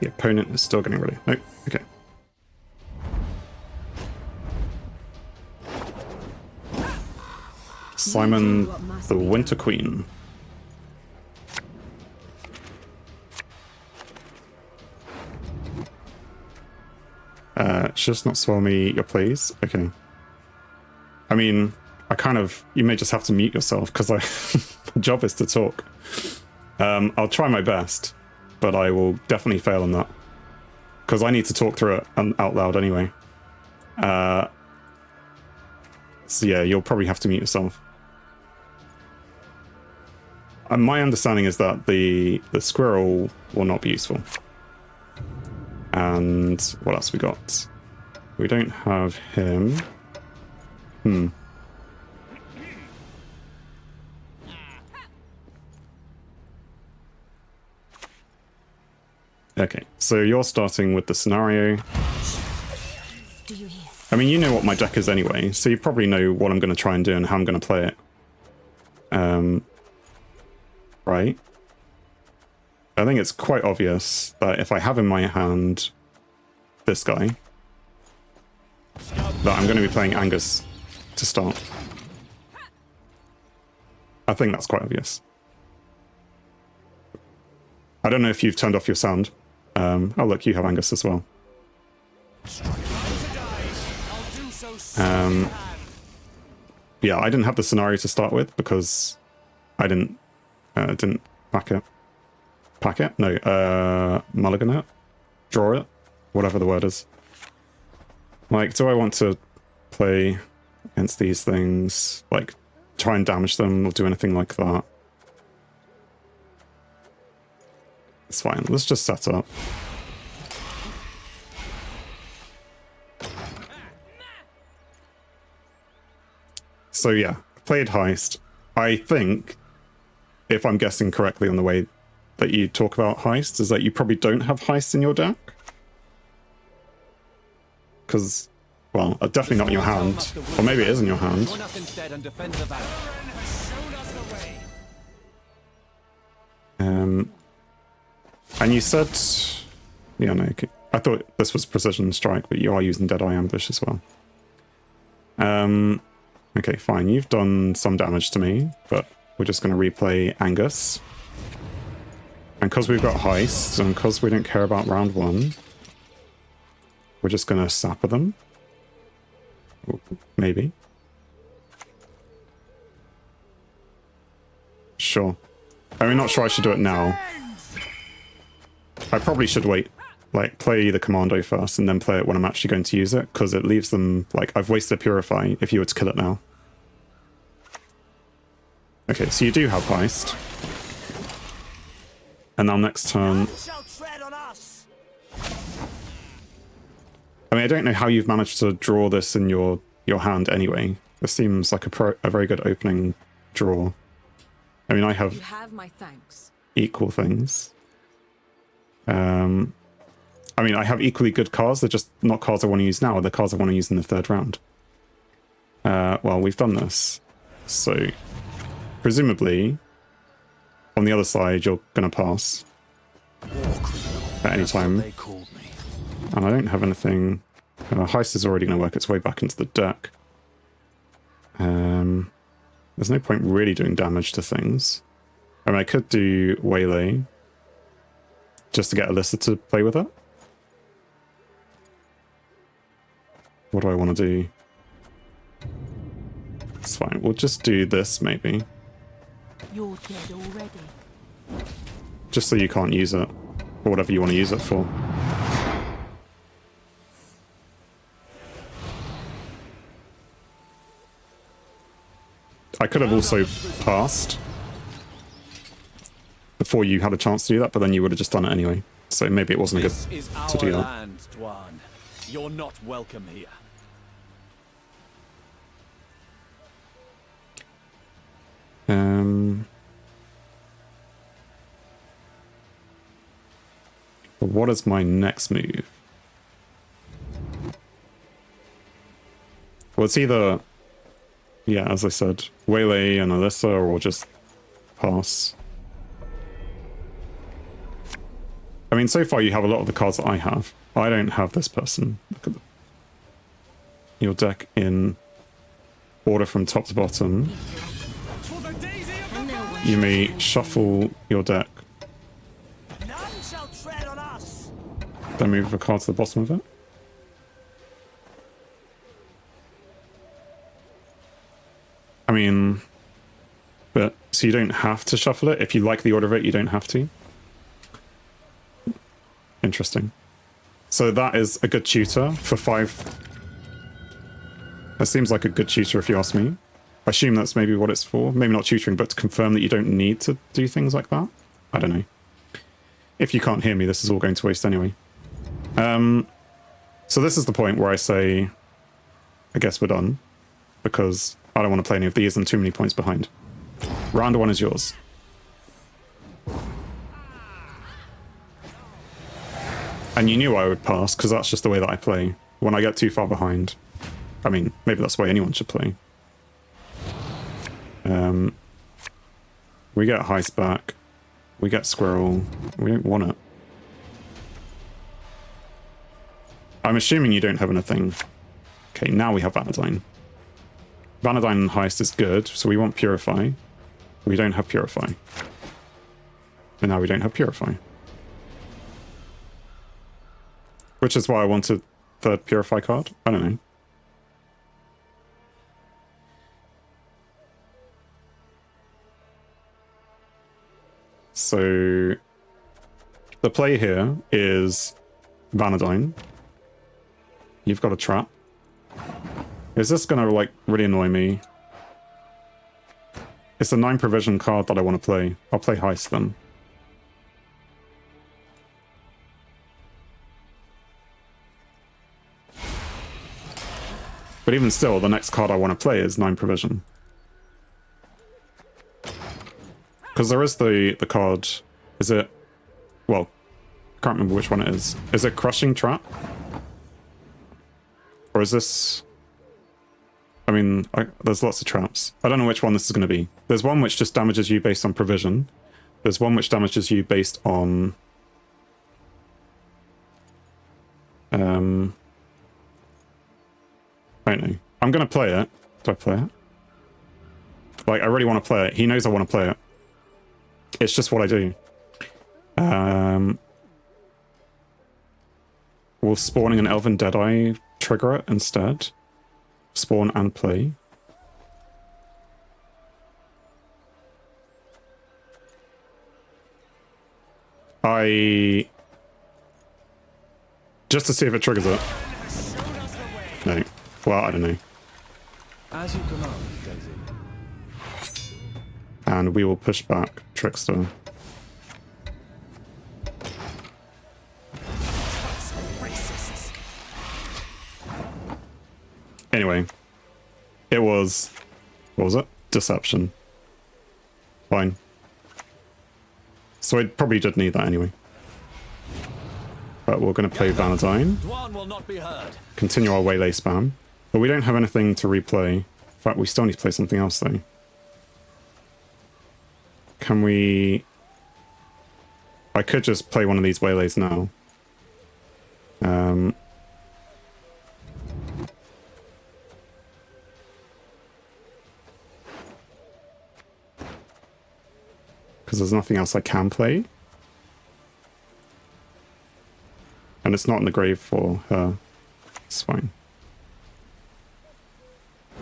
The opponent is still getting ready. Nope. Okay. Simon the Winter Queen. Just not swell me your plays. Okay. I mean, you may just have to mute yourself because my job is to talk. I'll try my best, but I will definitely fail on that because I need to talk through it out loud anyway. So yeah, you'll probably have to mute yourself. My understanding is that the squirrel will not be useful. And what else we got? We don't have him. Okay, so you're starting with the scenario. I mean, you know what my deck is anyway, so you probably know what I'm going to try and do and how I'm going to play it. Right? I think it's quite obvious that if I have in my hand this guy, that I'm going to be playing Angus to start. I think that's quite obvious. I don't know if you've turned off your sound. Oh look, you have Angus as well. Yeah, I didn't have the scenario to start with because I didn't pack it? No, mulligan it? Draw it? Whatever the word is. Like, do I want to play against these things? Like, try and damage them or do anything like that? It's fine, let's just set up. So yeah, played Heist. I think, if I'm guessing correctly on the way that you talk about Heist, is that you probably don't have Heist in your deck? Because, well, definitely not in your hand. Or maybe it is in your hand. And you said... Yeah, no, okay. I thought this was Precision Strike, but you are using Deadeye Ambush as well. Okay, fine. You've done some damage to me, but we're just going to replay Angus. And because we've got Heist, and because we don't care about round one, we're just going to sapper them. Maybe. Sure. I'm not sure I should do it now. I probably should wait. Like, play the commando first and then play it when I'm actually going to use it, because it leaves them, like, I've wasted Purify if you were to kill it now. Okay, so you do have Heist. And now next turn... I mean, I don't know how you've managed to draw this in your hand anyway. This seems like a very good opening draw. I mean, I have my thanks. Equal things. I mean, I have equally good cards. They're just not cards I want to use now. They're cards I want to use in the third round. Well, we've done this. So, presumably, on the other side, you're going to pass at any time. And I don't have anything... Heist is already going to work its way back into the deck. There's no point really doing damage to things. I mean, I could do Waylay just to get Alyssa to play with it. What do I want to do? It's fine. We'll just do this, maybe. You're dead already. Just so you can't use it. Or whatever you want to use it for. I could have also passed before you had a chance to do that, but then you would have just done it anyway. So maybe it wasn't good to do that. Land, Dwan. You're not welcome here. But what is my next move? Well, it's either, yeah, as I said, Waylay and Alyssa, or just pass. I mean, so far you have a lot of the cards that I have. I don't have this person. Look at your deck in order from top to bottom. You may shuffle your deck. None shall tread on us. Then move a card to the bottom of it. I mean, but so you don't have to shuffle it. If you like the order of it, you don't have to. Interesting. So that is a good tutor for 5. That seems like a good tutor if you ask me. I assume that's maybe what it's for. Maybe not tutoring, but to confirm that you don't need to do things like that. I don't know. If you can't hear me, this is all going to waste anyway. So this is the point where I say, I guess we're done. Because I don't want to play any of these and too many points behind. Round 1 is yours. And you knew I would pass, because that's just the way that I play. When I get too far behind. I mean, maybe that's the way anyone should play. We get Heist back. We get Squirrel. We don't want it. I'm assuming you don't have anything. Okay, now we have Vanadine. Vanadine and Heist is good, so we want Purify. We don't have Purify. And now we don't have Purify. Which is why I wanted the Purify card. I don't know. So the play here is Vanadine. You've got a trap. Is this gonna like really annoy me? It's a 9 provision card that I want to play. I'll play Heist then. But even still, the next card I want to play is 9 provision. Because there is the card, is it, well, I can't remember which one it is. Is it Crushing Trap? Or is this, I mean, there's lots of traps. I don't know which one this is going to be. There's one which just damages you based on provision. There's one which damages you based on, I don't know. I'm going to play it. Do I play it? Like, I really want to play it. He knows I want to play it. It's just what I do. Will spawning an Elven Deadeye trigger it instead? Spawn and play. Just to see if it triggers it. No. Well, I don't know. As you command, Daisy. And we will push back Trickster. Anyway, it was, what was it? Deception. Fine. So I probably did need that anyway. But we're going to play Vanadine. Will not be heard. Continue our Waylay spam. But we don't have anything to replay. In fact, we still need to play something else though. Can we... I could just play one of these Waylays now. Because there's nothing else I can play. And it's not in the grave for her. It's fine.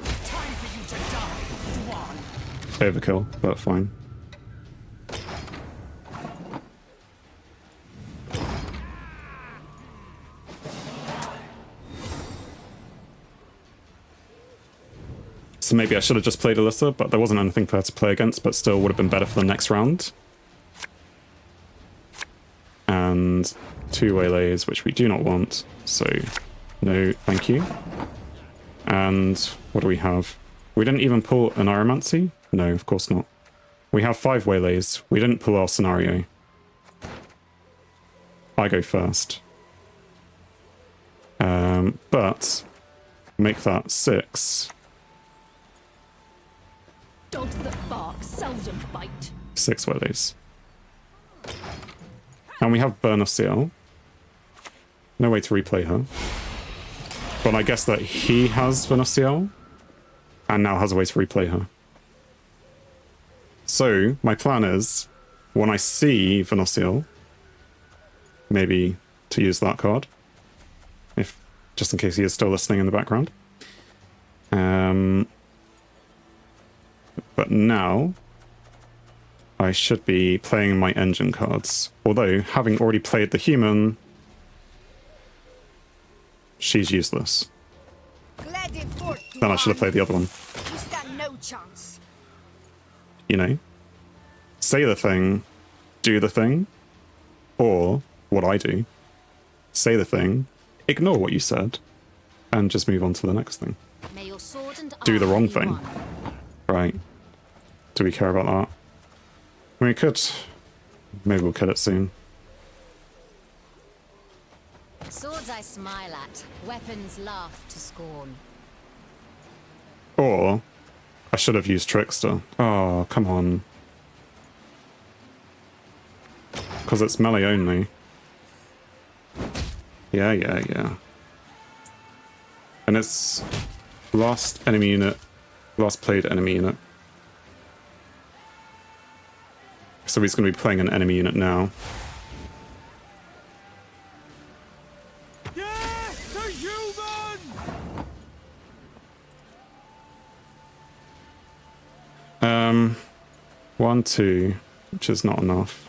Time for you to die, Dwan. Overkill, but fine. So maybe I should have just played Alyssa, but there wasn't anything for her to play against, but still would have been better for the next round. And 2 Waylays, which we do not want, so no thank you. And what do we have? We didn't even pull an Aromancy? No, of course not. We have 5 Waylays. We didn't pull our scenario. I go first. But make that 6. Dogs that bark seldom bite. 6 Waylays. And we have Burner Seal. No way to replay her. But I guess that he has Venustiel and now has a way to replay her. So my plan is, when I see Venustiel, maybe to use that card, if just in case he is still listening in the background. But now I should be playing my engine cards. Although, having already played the human, she's useless. Then I should have played the other one. You stand no chance. You know? Say the thing, do the thing, or what I do. Say the thing, ignore what you said, and just move on to the next thing. May your sword and Do the armor wrong be thing. one. Right. Do we care about that? I mean, we could. Maybe we'll kill it soon. Swords I smile at, weapons laugh to scorn. Or, I should have used Trickster. Oh, come on. Because it's melee only. Yeah. And it's last enemy unit, last played enemy unit. So he's going to be playing an enemy unit now. Yeah, the human! 1, 2, which is not enough.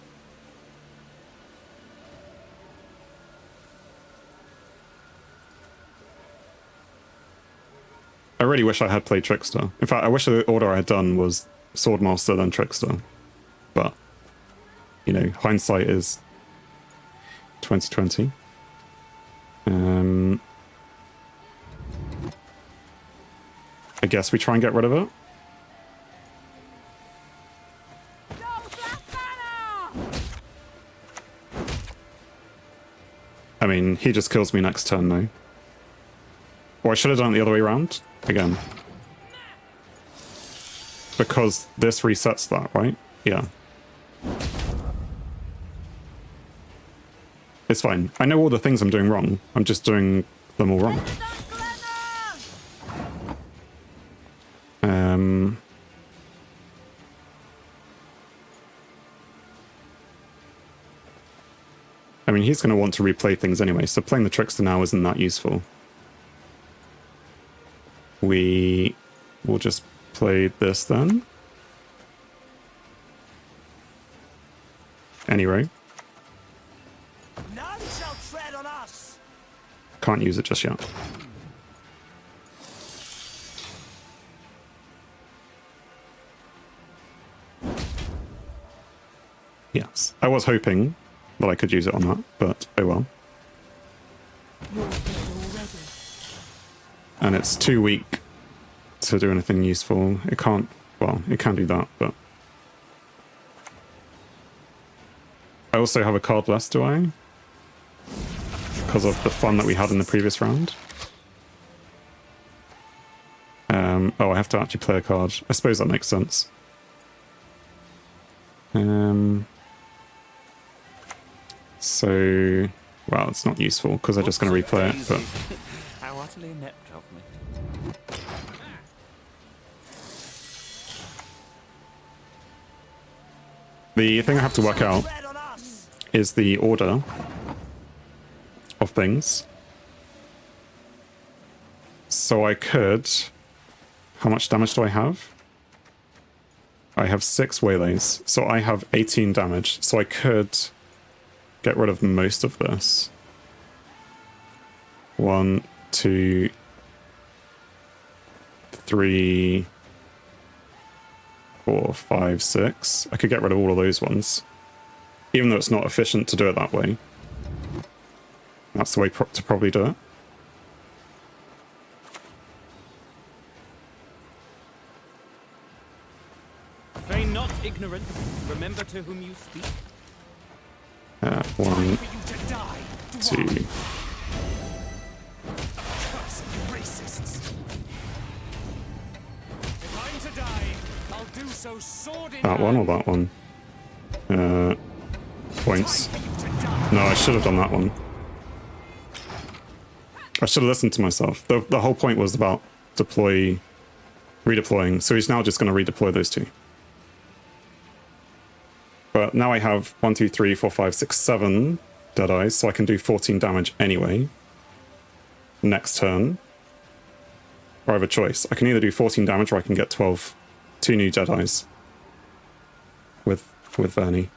I really wish I had played Trickster. In fact, I wish the order I had done was Swordmaster then Trickster. But, you know, hindsight is 2020. I guess we try and get rid of it. I mean, he just kills me next turn, though. Or I should have done it the other way around. Again. Because this resets that, right? Yeah. It's fine. I know all the things I'm doing wrong. I'm just doing them all wrong. I mean, he's going to want to replay things anyway, so playing the Trickster now isn't that useful. We will just play this then. Anyway. None shall tread on us. Can't use it just yet. Yes, I was hoping that I could use it on that, but oh well. You're dead already. And it's too weak to do anything useful. It can't, well, it can do that, but... I also have a card less, do I? Because of the fun that we had in the previous round. Oh, I have to actually play a card. I suppose that makes sense. So, well, it's not useful because I'm just going to replay it, but... How utterly inept of me. The thing I have to work out Tread on us. is the order of things. So I could... How much damage do I have? I have 6 waylays, so I have 18 damage. So I could get rid of most of this. 1, 2, 3, 4, 5, 6. I could get rid of all of those ones. Even though it's not efficient to do it that way. That's the way to probably do it. Feign not ignorant. Remember to whom you speak. 1, For you to die. 2. Cursed racists. If I'm to die, I'll do so sword in That one or hand. that one? Points. For you to die. No, I should have done that one. I should have listened to myself. The whole point was about redeploying, so he's now just going to redeploy those two. But now I have 1, 2, 3, 4, 5, 6, 7 Deadeyes, so I can do 14 damage anyway. Next turn. Or I have a choice. I can either do 14 damage or I can get 2 new Deadeyes. With Vernie.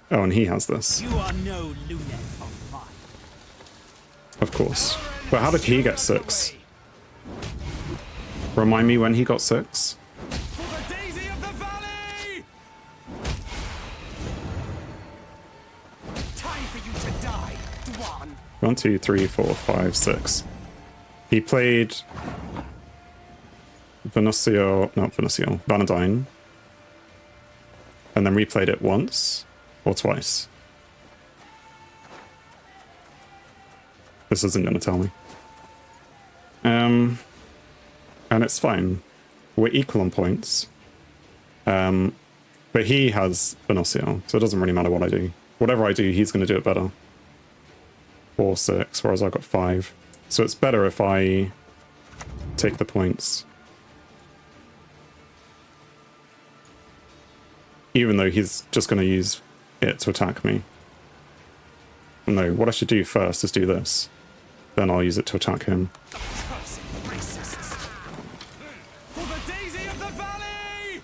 Oh, and he has this. You are no lunet of mine. Of course. But how did he get 6? Remind me when he got 6? For the daisy of the valley! Time for you to die, Dwan. 1, 2, 3, 4, 5, 6. He played Vanadine. And then replayed it once or twice. This isn't going to tell me. And it's fine. We're equal on points. But he has Venocio, so it doesn't really matter what I do. Whatever I do, he's going to do it better. 4, 6, whereas I've got 5. So it's better if I take the points. Even though he's just going to use it to attack me. No, what I should do first is do this. Then I'll use it to attack him. For the daisy of the valley!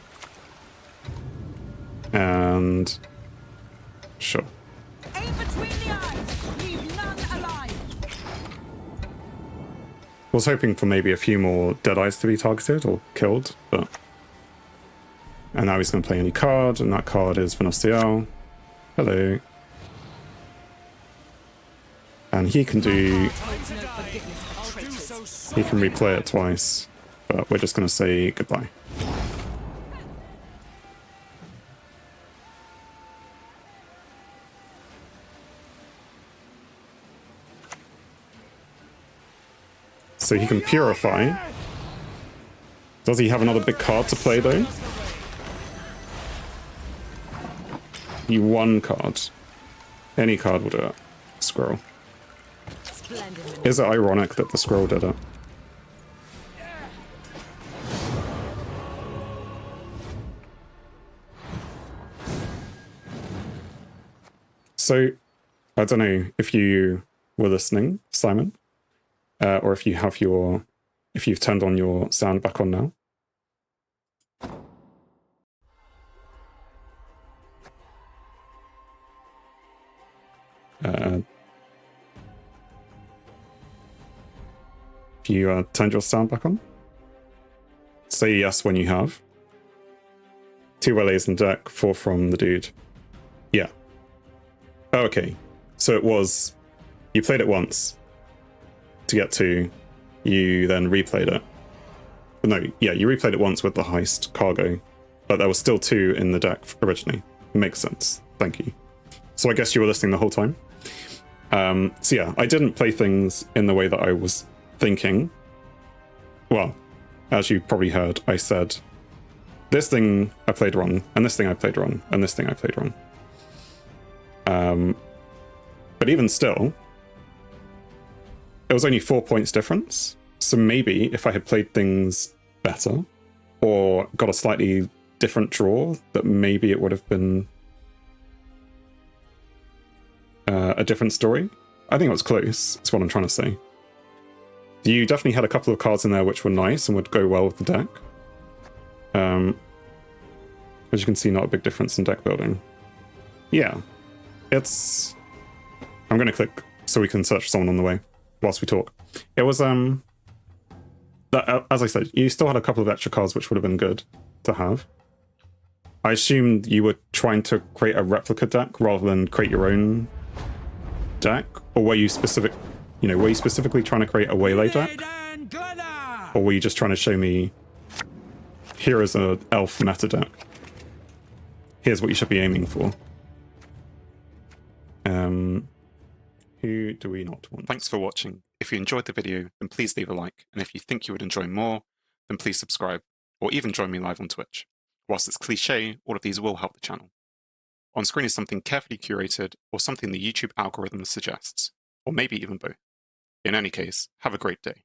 And... sure. Aim between the eyes. Leave none alive. Was hoping for maybe a few more Deadeyes to be targeted or killed, but... And now he's going to play any card, and that card is Venocio. Hello. And he can do... He can replay it twice, but we're just going to say goodbye. So he can purify. Does he have another big card to play though? You one card. Any card will do it. Scroll. Is it ironic that the scroll did it? So, I don't know if you were listening, Simon, or if you've turned on your sound back on now. If you turned your sound back on, say yes when you have. 2 Waylays in deck, 4 from the dude. Yeah. Oh, okay. So it was, you played it once to get 2, you then replayed it. But no, yeah, you replayed it once with the heist cargo, but there was still 2 in the deck originally. Makes sense. Thank you. So I guess you were listening the whole time. So yeah, I didn't play things in the way that I was thinking. Well, as you probably heard, I said, this thing I played wrong, and this thing I played wrong, and this thing I played wrong. But even still, it was only 4 points difference. So maybe if I had played things better, or got a slightly different draw, that maybe it would have been a different story. I think it was close, that's what I'm trying to say. You definitely had a couple of cards in there which were nice and would go well with the deck. As you can see, not a big difference in deck building. Yeah, it's... I'm going to click so we can search for someone on the way whilst we talk. It was, as I said, you still had a couple of extra cards which would have been good to have. I assumed you were trying to create a replica deck rather than create your own deck, or were you specifically trying to create a Waylay deck? Or were you just trying to show me, here is an elf meta deck. Here's what you should be aiming for. Who do we not want? Thanks for watching. If you enjoyed the video, then please leave a like. And if you think you would enjoy more, then please subscribe, or even join me live on Twitch. Whilst it's cliche, all of these will help the channel. on screen is something carefully curated or something the YouTube algorithm suggests, or maybe even both. In any case, have a great day.